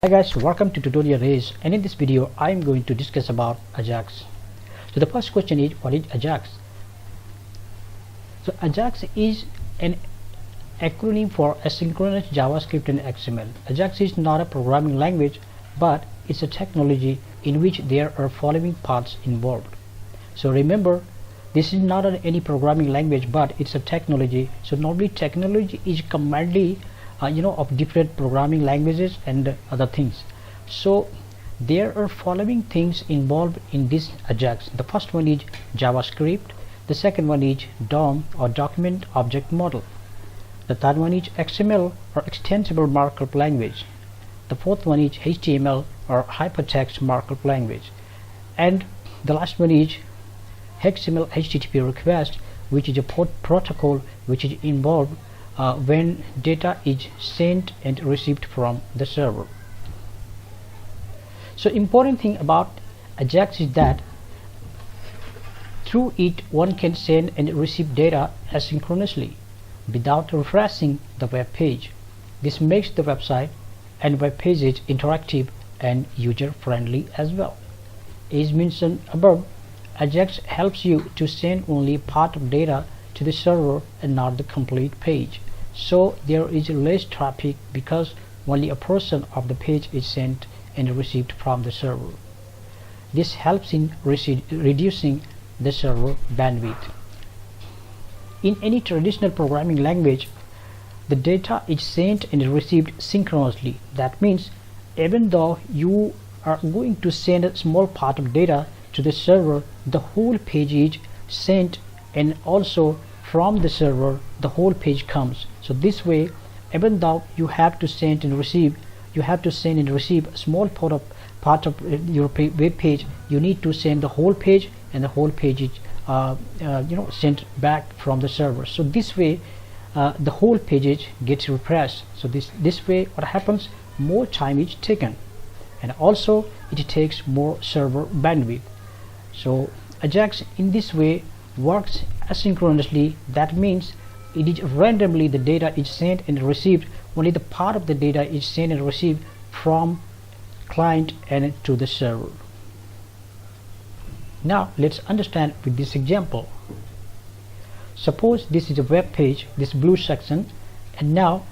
Hi guys, welcome to tutorial Race, and in this video I am going to discuss about Ajax. So the first question is, what is Ajax? So Ajax is an acronym for Asynchronous JavaScript and XML. Ajax is not a programming language, but it's a technology in which there are following parts involved. So remember, this is not any programming language, but it's a technology. So normally technology is commonly of different programming languages and other things. So there are following things involved in this Ajax. The first one is JavaScript. The second one is DOM or Document Object Model. The third one is XML or Extensible Markup Language. The fourth one is HTML or Hypertext Markup Language. And the last one is XML HTTP request, which is a protocol which is involved when data is sent and received from the server. So important thing about Ajax is that through it one can send and receive data asynchronously without refreshing the web page. This makes the website and web pages interactive and user friendly as well. As mentioned above, Ajax helps you to send only part of data to the server and not the complete page. So there is less traffic because only a portion of the page is sent and received from the server. This helps in reducing the server bandwidth. In any traditional programming language, the data is sent and received synchronously. That means even though you are going to send a small part of data to the server, the whole page is sent, and also from the server the whole page comes. So this way, even though you have to send and receive a small part of your web page, you need to send the whole page, and the whole page is sent back from the server. So this way the whole page gets refreshed. So this way what happens, more time is taken, and also it takes more server bandwidth. So Ajax in this way works asynchronously. That means it is randomly the data is sent and received. Only the part of the data is sent and received from client and to the server. Now let's understand with this example. Suppose this is a web page, this blue section, and now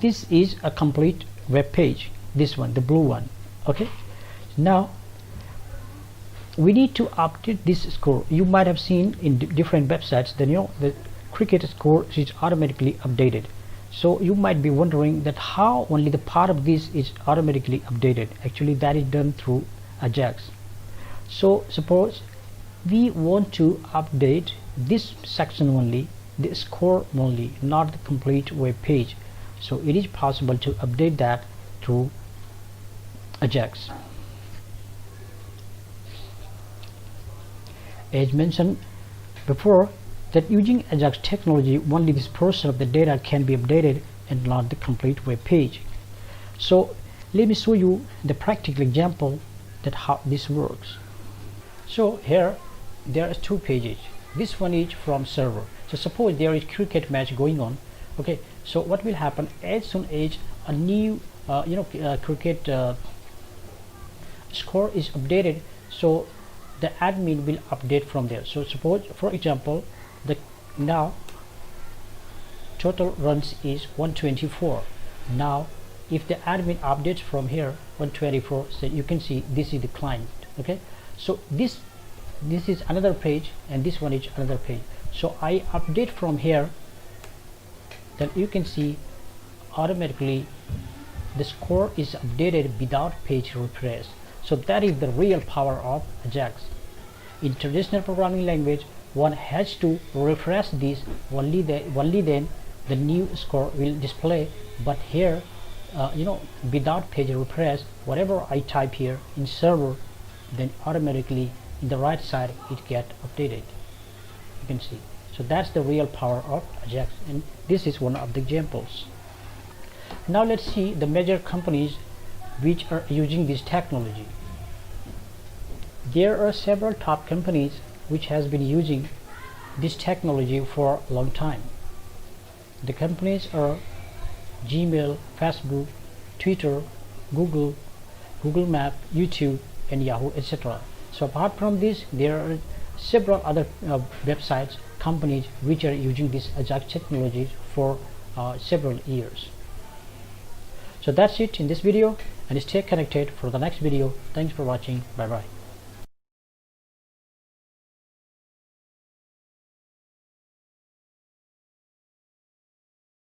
this is a complete web page, this one, the blue one. Okay, now we need to update this score. You might have seen in different websites that the cricket score is automatically updated. So you might be wondering that how only the part of this is automatically updated. Actually that is done through Ajax. So suppose we want to update this section only, the score only, not the complete web page. So it is possible to update that through Ajax. As mentioned before, that using Ajax technology, only this portion of the data can be updated and not the complete web page. So let me show you the practical example that how this works. So here there are two pages. This one is from server. So suppose there is cricket match going on. Okay, so what will happen as soon as a new cricket score is updated, so the admin will update from there. So suppose, for example, now total runs is 124. Now if the admin updates from here 124, so you can see this is the client. Okay, so this is another page and this one is another page. So I update from here, then you can see automatically the score is updated without page refresh. So that is the real power of Ajax. In traditional programming language, one has to refresh this, only then the new score will display. But here without page refresh, whatever I type here in server, then automatically in the right side it get updated. You can see. So that's the real power of Ajax, and this is one of the examples. Now let's see the major companies which are using this technology. There are several top companies which has been using this technology for a long time. The companies are Gmail, Facebook, Twitter, Google Map, YouTube, and Yahoo, etc. So apart from this, there are several other websites, companies which are using this Ajax technology for several years. So that's it in this video, and stay connected for the next video. Thanks for watching. Bye bye.